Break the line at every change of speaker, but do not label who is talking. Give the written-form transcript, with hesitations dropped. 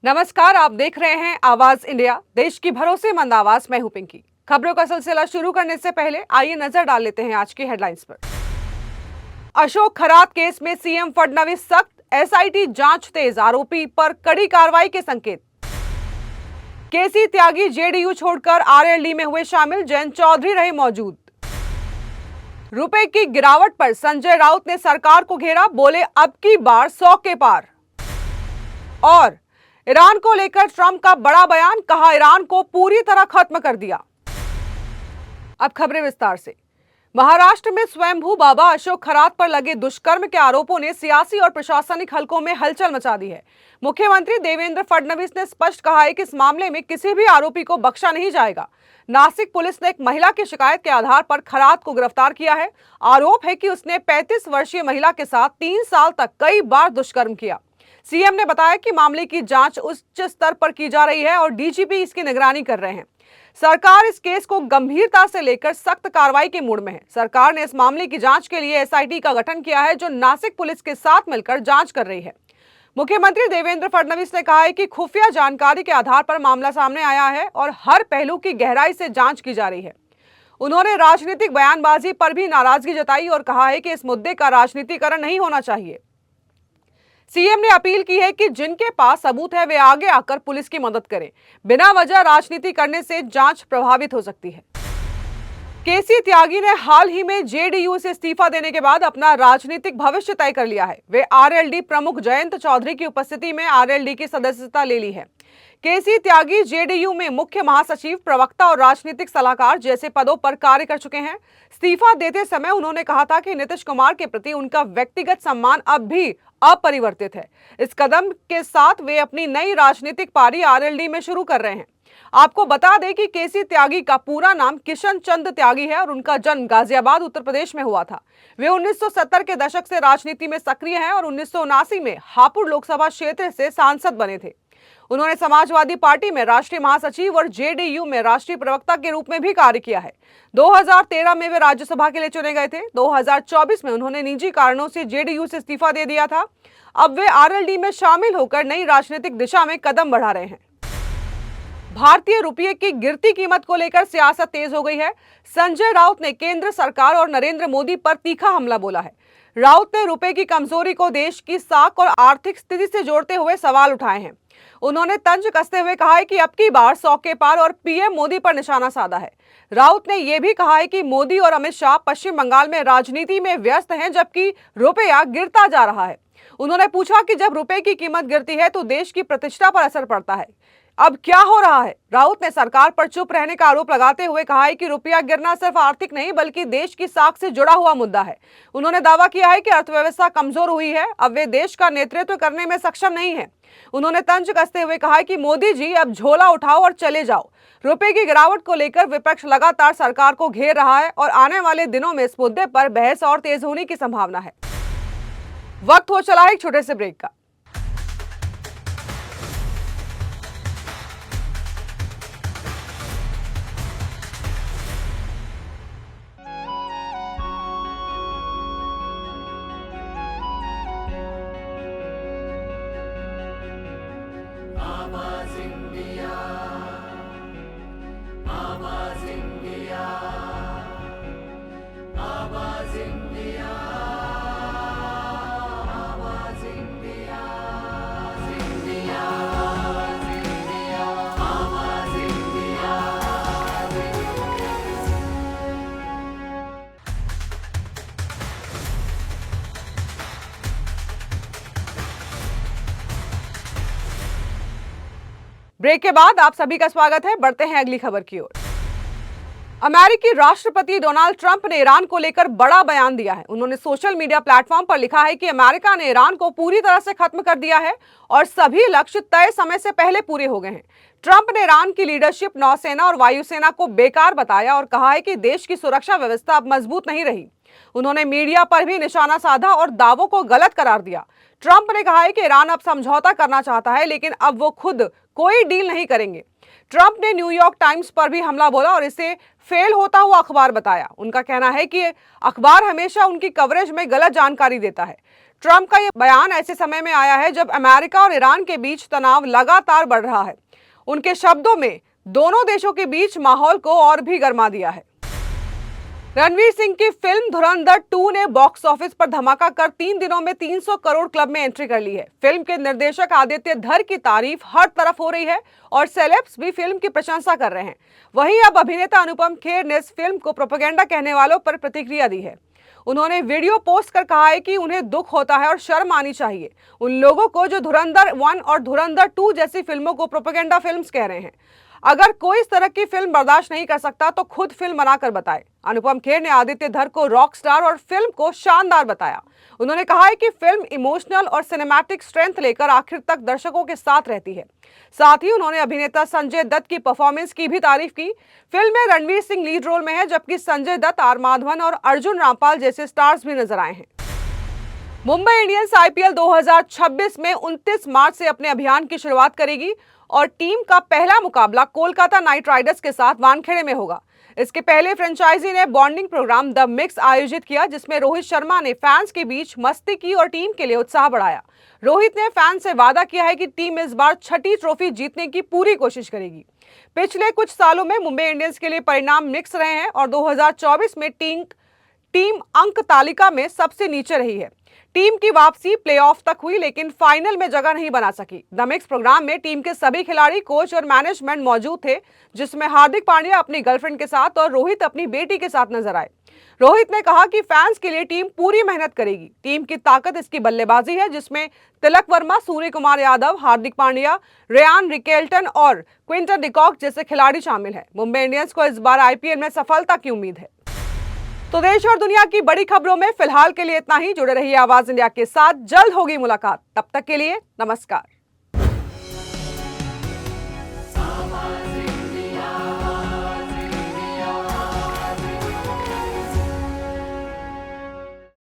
नमस्कार, आप देख रहे हैं आवाज इंडिया, देश की भरोसेमंद आवाज। मैं हूं पिंकी। खबरों का सिलसिला शुरू करने से पहले आइए नजर डाल लेते हैं आज की हेडलाइंस पर। अशोक खरात केस में सीएम फडणवीस सख्त, एसआईटी जांच तेज, आरोपी पर कड़ी कार्रवाई के संकेत। केसी त्यागी जेडीयू छोड़कर आरएलडी में हुए शामिल, जयंत चौधरी रहे मौजूद। रुपए की गिरावट पर संजय राउत ने सरकार को घेरा, बोले अब की बार 100 के पार। और ईरान को लेकर ट्रंप का बड़ा बयान, कहा ईरान को पूरी तरह खत्म कर दिया। अब खबरें विस्तार से। महाराष्ट्र में स्वयंभू बाबा अशोक खरात पर लगे दुष्कर्म के आरोपों ने सियासी और प्रशासनिक हलकों में हलचल मचा दी है। मुख्यमंत्री देवेंद्र फडणवीस ने स्पष्ट कहा है कि इस मामले में किसी भी आरोपी को बख्शा नहीं जाएगा। नासिक पुलिस ने एक महिला की शिकायत के आधार पर खरात को गिरफ्तार किया है। आरोप है कि उसने 35 वर्षीय महिला के साथ 3 साल तक कई बार दुष्कर्म किया। सीएम ने बताया कि मामले की जांच उच्च स्तर पर की जा रही है और डीजीपी इसकी निगरानी कर रहे हैं। सरकार इस केस को गंभीरता से लेकर सख्त कार्रवाई के मूड में है। सरकार ने इस मामले की जांच के लिए एसआईटी का गठन किया है, जो नासिक पुलिस के साथ मिलकर जांच कर रही है। मुख्यमंत्री देवेंद्र फडणवीस ने कहा है कि खुफिया जानकारी के आधार पर मामला सामने आया है और हर पहलू की गहराई से जांच की जा रही है। उन्होंने राजनीतिक बयानबाजी पर भी नाराजगी जताई और कहा है कि इस मुद्दे का राजनीतिकरण नहीं होना चाहिए। सीएम ने अपील की है कि जिनके पास सबूत है वे आगे आकर पुलिस की मदद करें। बिना वजह राजनीति करने से जांच प्रभावित हो सकती है। केसी त्यागी ने हाल ही में जेडीयू से इस्तीफा देने के बाद अपना राजनीतिक भविष्य तय कर लिया है। वे आरएलडी प्रमुख जयंत चौधरी की उपस्थिति में आरएलडी की सदस्यता ले ली है। केसी त्यागी जेडीयू में मुख्य महासचिव, प्रवक्ता और राजनीतिक सलाहकार जैसे पदों पर कार्य कर चुके हैं। इस्तीफा देते समय उन्होंने कहा था कि नीतीश कुमार के प्रति उनका व्यक्तिगत सम्मान अब भी अपरिवर्तित है। इस कदम के साथ वे अपनी नई राजनीतिक पारी आरएलडी में शुरू कर रहे हैं। आपको बता दें कि केसी त्यागी का पूरा नाम किशन चंद त्यागी है और उनका जन्म गाजियाबाद, उत्तर प्रदेश में हुआ था। वे 1970 के दशक से राजनीति में सक्रिय हैं और 1979 में हापुड़ लोकसभा क्षेत्र से सांसद बने थे। उन्होंने समाजवादी पार्टी में राष्ट्रीय महासचिव और जेडीयू में राष्ट्रीय प्रवक्ता के रूप में भी कार्य किया है। 2013 में वे राज्यसभा के लिए चुने गए थे। 2024 में उन्होंने निजी कारणों से जेडीयू से इस्तीफा दे दिया था। अब वे आरएलडी में शामिल होकर नई राजनीतिक दिशा में कदम बढ़ा रहे हैं। भारतीय रुपये की गिरती कीमत को लेकर सियासत तेज हो गई है। संजय राउत ने केंद्र सरकार और नरेंद्र मोदी पर तीखा हमला बोला है। राउत ने रुपये की कमजोरी को देश की साख और आर्थिक स्थिति से जोड़ते हुए सवाल उठाए हैं। उन्होंने तंज कसते हुए कहा है कि अब की बार 100 के पार और पीएम मोदी पर निशाना साधा है। राउत ने यह भी कहा है कि मोदी और अमित शाह पश्चिम बंगाल में राजनीति में व्यस्त हैं, जबकि रुपया गिरता जा रहा है। उन्होंने पूछा कि जब रुपए की कीमत गिरती है तो देश की प्रतिष्ठा पर असर पड़ता है। अब क्या हो रहा है? राउत ने सरकार पर चुप रहने का आरोप लगाते हुए कहा है कि रुपया गिरना सिर्फ आर्थिक नहीं बल्कि देश की साख से जुड़ा हुआ मुद्दा है। उन्होंने दावा किया है कि अर्थव्यवस्था कमजोर हुई है, अब वे देश का नेतृत्व करने में सक्षम नहीं है। उन्होंने तंज कसते हुए कहा कि मोदी जी अब झोला उठाओ और चले जाओ। रुपए की गिरावट को लेकर विपक्ष लगातार सरकार को घेर रहा है और आने वाले दिनों में इस मुद्दे पर बहस और तेज होने की संभावना है। वक्त हो चला है एक छोटे से ब्रेक का। ब्रेक के बाद आप सभी का स्वागत है। बढ़ते हैं अगली खबर की ओर। अमेरिकी राष्ट्रपति डोनाल्ड ट्रंप ने ईरान को लेकर बड़ा बयान दिया है। उन्होंने सोशल मीडिया प्लेटफॉर्म पर लिखा है कि अमेरिका ने ईरान को पूरी तरह से खत्म कर दिया है और सभी लक्ष्य तय समय से पहले पूरे हो गए हैं। ट्रंप ने ईरान की लीडरशिप, नौसेना और वायुसेना को बेकार बताया और कहा है कि देश की सुरक्षा व्यवस्था अब मजबूत नहीं रही। उन्होंने मीडिया पर भी निशाना साधा और दावों को गलत करार दिया। ट्रंप ने कहा है कि ईरान अब समझौता करना चाहता है, लेकिन अब वो खुद कोई डील नहीं करेंगे। ट्रंप ने न्यूयॉर्क टाइम्स पर भी हमला बोला और इसे फेल होता हुआ अखबार बताया। उनका कहना है कि अखबार हमेशा उनकी कवरेज में गलत जानकारी देता है। ट्रंप का ये बयान ऐसे समय में आया है जब अमेरिका और ईरान के बीच तनाव लगातार बढ़ रहा है। उनके शब्दों में दोनों देशों के बीच माहौल को और भी गर्मा दिया है। रणवीर सिंह की फिल्म धुरंधर 2 ने बॉक्स ऑफिस पर धमाका कर 3 दिनों में 300 करोड़ क्लब में एंट्री कर ली है। फिल्म के निर्देशक आदित्य धर की तारीफ हर तरफ हो रही है और सेलेब्स भी फिल्म की प्रशंसा कर रहे हैं। वहीं अब अभिनेता अनुपम खेर ने इस फिल्म को प्रोपेगेंडा कहने वालों पर प्रतिक्रिया दी है। उन्होंने वीडियो पोस्ट कर कहा है कि उन्हें दुख होता है और शर्म आनी चाहिए उन लोगों को जो धुरंधर 1 और धुरंधर 2 जैसी फिल्मों को प्रोपेगेंडा फिल्म्स कह रहे हैं। अगर कोई इस तरह की फिल्म बर्दाश्त नहीं कर सकता तो खुद फिल्म बनाकर बताए। अनुपम खेर ने आदित्य धर को रॉक स्टार और फिल्म को शानदार बताया। उन्होंने कहा है कि फिल्म इमोशनल और सिनेमैटिक स्ट्रेंथ लेकर आखिर तक दर्शकों के साथ रहती है। साथ ही उन्होंने अभिनेता संजय दत्त की परफॉर्मेंस की भी तारीफ की। फिल्म में रणवीर सिंह लीड रोल में है, जबकि संजय दत्त, आर माधवन और अर्जुन रामपाल जैसे स्टार्स भी नजर आए हैं। मुंबई इंडियंस आईपीएल 2026 में 29 मार्च से अपने अभियान की शुरुआत करेगी और टीम का पहला मुकाबला कोलकाता नाइट राइडर्स के साथ वानखेड़े में होगा। इसके पहले फ्रेंचाइजी ने बॉन्डिंग प्रोग्राम द मिक्स आयोजित किया, जिसमें रोहित शर्मा ने फैंस के बीच मस्ती की और टीम के लिए उत्साह बढ़ाया। रोहित ने फैंस से वादा किया है कि टीम इस बार छठी ट्रॉफी जीतने की पूरी कोशिश करेगी। पिछले कुछ सालों में मुंबई इंडियंस के लिए परिणाम मिक्स रहे हैं और 2024 में टीम अंक तालिका में सबसे नीचे रही है। टीम की वापसी प्लेऑफ तक हुई, लेकिन फाइनल में जगह नहीं बना सकी। द मिक्स प्रोग्राम में टीम के सभी खिलाड़ी, कोच और मैनेजमेंट मौजूद थे, जिसमें हार्दिक पांड्या अपनी गर्लफ्रेंड के साथ और रोहित अपनी बेटी के साथ नजर आए। रोहित ने कहा कि फैंस के लिए टीम पूरी मेहनत करेगी। टीम की ताकत इसकी बल्लेबाजी है, जिसमें तिलक वर्मा, सूर्य कुमार यादव, हार्दिक पांड्या, रेयान रिकेल्टन और क्विंटन डिकॉक जैसे खिलाड़ी शामिल हैं। मुंबई इंडियंस को इस बार आईपीएल में सफलता की उम्मीद है। तो देश और दुनिया की बड़ी खबरों में फिलहाल के लिए इतना ही। जुड़े रहिए आवाज इंडिया के साथ, जल्द होगी मुलाकात। तब तक के लिए नमस्कार।